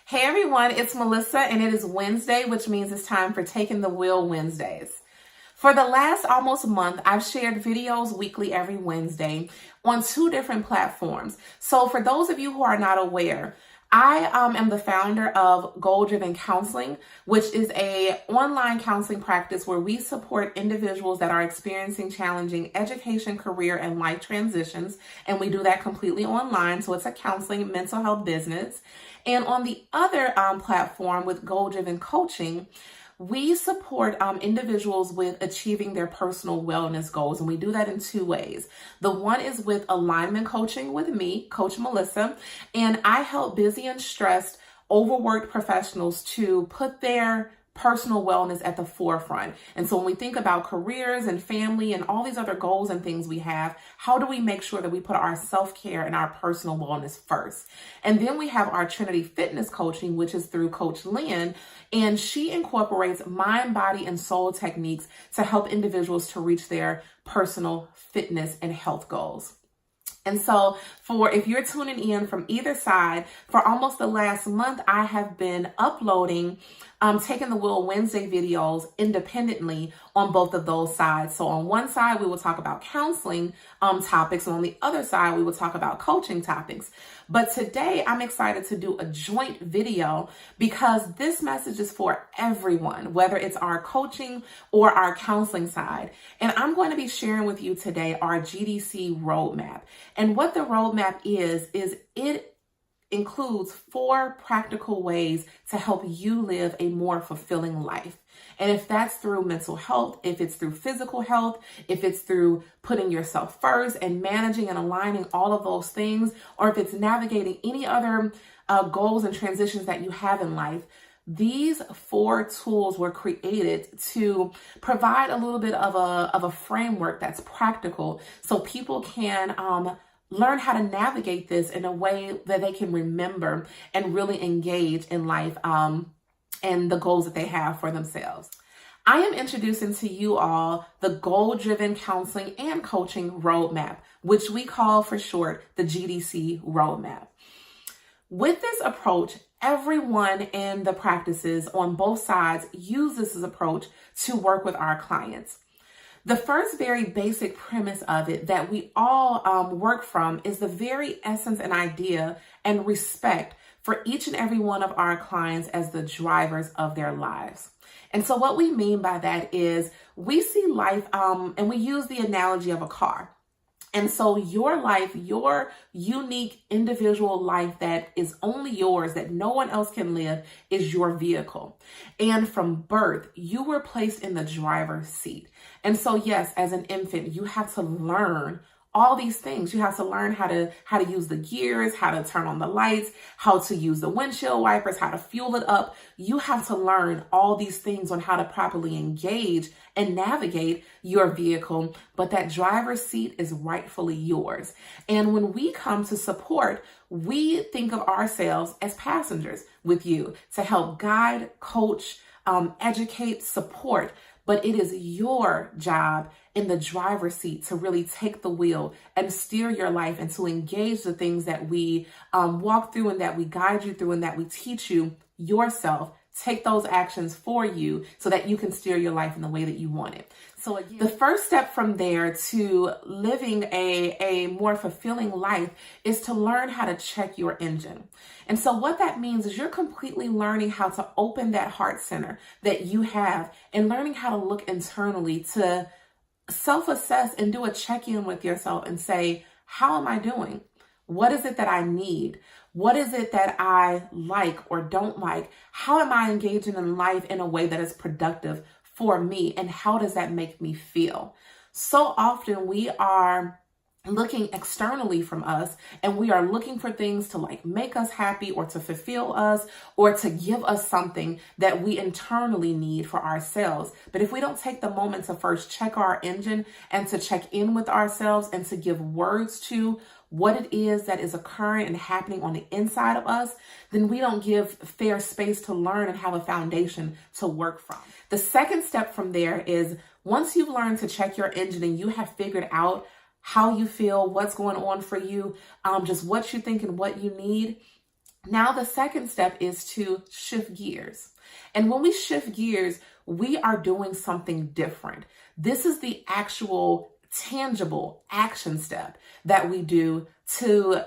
Hey everyone, it's Melissa and it is Wednesday, which means it's time for Taking the Wheel Wednesdays. For the last almost month, I've shared videos weekly every Wednesday on 2 different platforms. So for those of you who are not aware, I am the founder of Goal Driven Counseling, which is an online counseling practice where we support individuals that are experiencing challenging education, career, and life transitions. And we do that completely online. So it's a counseling mental health business. And on the other platform with Goal Driven Coaching, we support individuals with achieving their personal wellness goals. And we do that in 2 ways. The one is with alignment coaching with me, Coach Melissa, and I help busy and stressed, overworked professionals to put their personal wellness at the forefront. And so when we think about careers and family and all these other goals and things we have, how do we make sure that we put our self-care and our personal wellness first? And then we have our Trinity Fitness Coaching, which is through Coach Lynn, and she incorporates mind, body, and soul techniques to help individuals to reach their personal fitness and health goals. And so if you're tuning in from either side, for almost the last month, I have been uploading Taking the Wheel Wednesday videos independently on both of those sides. So on one side, we will talk about counseling topics, and on the other side, we will talk about coaching topics. But today, I'm excited to do a joint video because this message is for everyone, whether it's our coaching or our counseling side. And I'm going to be sharing with you today our GDC Roadmap. And what the roadmap is it includes 4 practical ways to help you live a more fulfilling life. And if that's through mental health, if it's through physical health, if it's through putting yourself first and managing and aligning all of those things, or if it's navigating any other goals and transitions that you have in life, these 4 tools were created to provide a little bit of a framework that's practical so people can learn how to navigate this in a way that they can remember and really engage in life and the goals that they have for themselves. I am introducing to you all the Goal Driven Counseling and Coaching Roadmap, which we call for short the GDC Roadmap. With this approach, everyone in the practices on both sides use this approach to work with our clients. The first very basic premise of it that we all work from is the very essence and idea and respect for each and every one of our clients as the drivers of their lives. And so what we mean by that is we see life and we use the analogy of a car. And so your life, your unique individual life that is only yours, that no one else can live, is your vehicle. And from birth, you were placed in the driver's seat. And so yes, as an infant, you have to learn all these things. You have to learn how to use the gears, how to turn on the lights, how to use the windshield wipers, how to fuel it up. You have to learn all these things on how to properly engage and navigate your vehicle, but that driver's seat is rightfully yours. And when we come to support, we think of ourselves as passengers with you to help guide, coach, educate, support. But it is your job in the driver's seat to really take the wheel and steer your life and to engage the things that we walk through and that we guide you through and that we teach you yourself. Take those actions for you so that you can steer your life in the way that you want it. So again, the first step from there to living a more fulfilling life is to learn how to check your engine. And so what that means is you're completely learning how to open that heart center that you have and learning how to look internally to self-assess and do a check-in with yourself and say, how am I doing? What is it that I need? What is it that I like or don't like? How am I engaging in life in a way that is productive for me? And how does that make me feel? So often we are looking externally from us and we are looking for things to like make us happy or to fulfill us or to give us something that we internally need for ourselves. But if we don't take the moment to first check our engine and to check in with ourselves and to give words to what it is that is occurring and happening on the inside of us, then we don't give fair space to learn and have a foundation to work from. The second step from there is once you've learned to check your engine and you have figured out how you feel, what's going on for you, just what you think and what you need, Now, the second step is to shift gears. And when we shift gears, we are doing something different. This is the actual tangible action step that we do to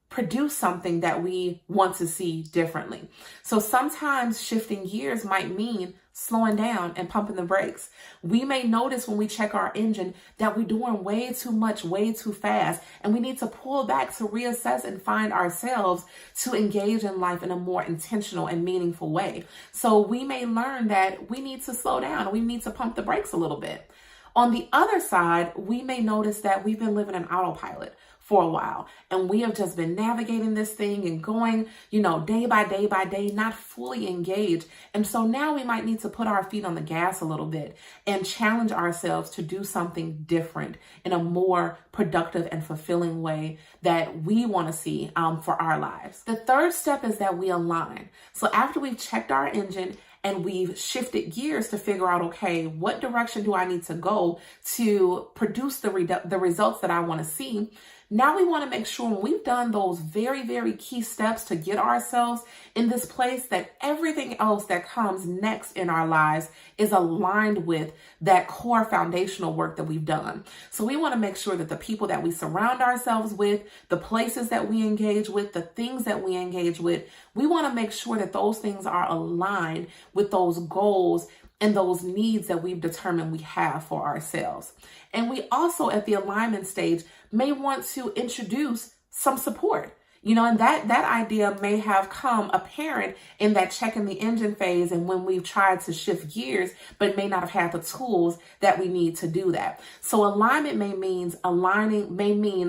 produce something that we want to see differently. So sometimes shifting gears might mean slowing down and pumping the brakes. We may notice when we check our engine that we're doing way too much, way too fast, and we need to pull back to reassess and find ourselves to engage in life in a more intentional and meaningful way. So we may learn that we need to slow down, we need to pump the brakes a little bit. On the other side, we may notice that we've been living in autopilot for a while, and we have just been navigating this thing and going, day by day, not fully engaged. And so now we might need to put our feet on the gas a little bit and challenge ourselves to do something different in a more productive and fulfilling way that we want to see for our lives. The third step is that we align. So after we've checked our engine and we've shifted gears to figure out, okay, what direction do I need to go to produce the results that I want to see? Now we want to make sure when we've done those very, very key steps to get ourselves in this place, that everything else that comes next in our lives is aligned with that core foundational work that we've done. So we want to make sure that the people that we surround ourselves with, the places that we engage with, the things that we engage with, we want to make sure that those things are aligned with those goals and those needs that we've determined we have for ourselves. And we also, at the alignment stage, may want to introduce some support. And that idea may have come apparent in that checking the engine phase and when we've tried to shift gears, but may not have had the tools that we need to do that. So alignment may mean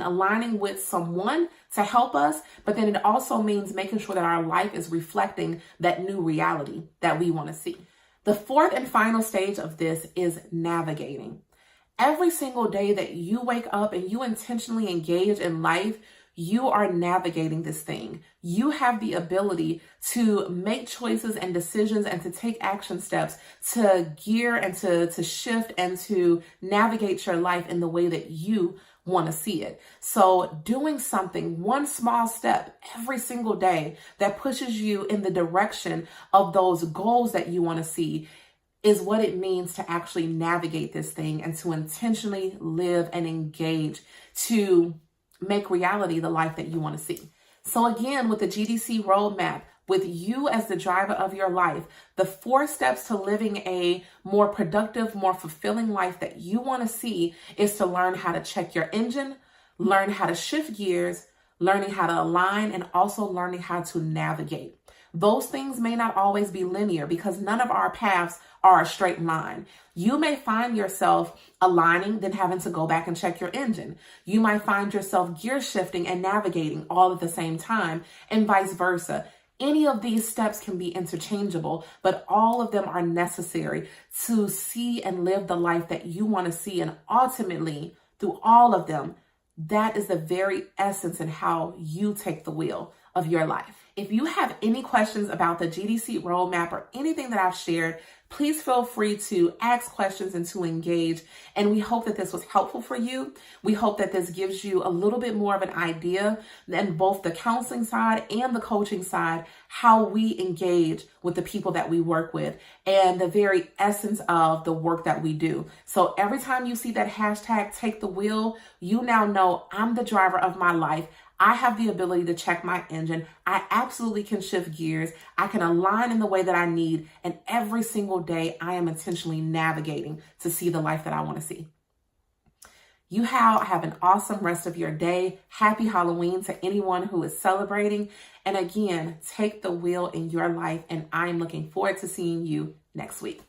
aligning with someone to help us, but then it also means making sure that our life is reflecting that new reality that we want to see. The fourth and final stage of this is navigating. Every single day that you wake up and you intentionally engage in life, you are navigating this thing. You have the ability to make choices and decisions and to take action steps to gear and to shift and to navigate your life in the way that you want to see it. So doing something, one small step every single day that pushes you in the direction of those goals that you want to see is what it means to actually navigate this thing and to intentionally live and engage to make reality the life that you want to see. So again, with the GDC Roadmap, with you as the driver of your life, the 4 steps to living a more productive, more fulfilling life that you want to see is to learn how to check your engine, learn how to shift gears, learning how to align, and also learning how to navigate. Those things may not always be linear because none of our paths are a straight line. You may find yourself aligning, then having to go back and check your engine. You might find yourself gear shifting and navigating all at the same time, and vice versa. Any of these steps can be interchangeable, but all of them are necessary to see and live the life that you want to see. And ultimately, through all of them, that is the very essence and how you take the wheel of your life. If you have any questions about the GDC Roadmap or anything that I've shared, please feel free to ask questions and to engage. And we hope that this was helpful for you. We hope that this gives you a little bit more of an idea than both the counseling side and the coaching side, how we engage with the people that we work with and the very essence of the work that we do. So every time you see that hashtag take the wheel, you now know I'm the driver of my life. I have the ability to check my engine. I absolutely can shift gears. I can align in the way that I need. And every single day, I am intentionally navigating to see the life that I want to see. You have an awesome rest of your day. Happy Halloween to anyone who is celebrating. And again, take the wheel in your life. And I am looking forward to seeing you next week.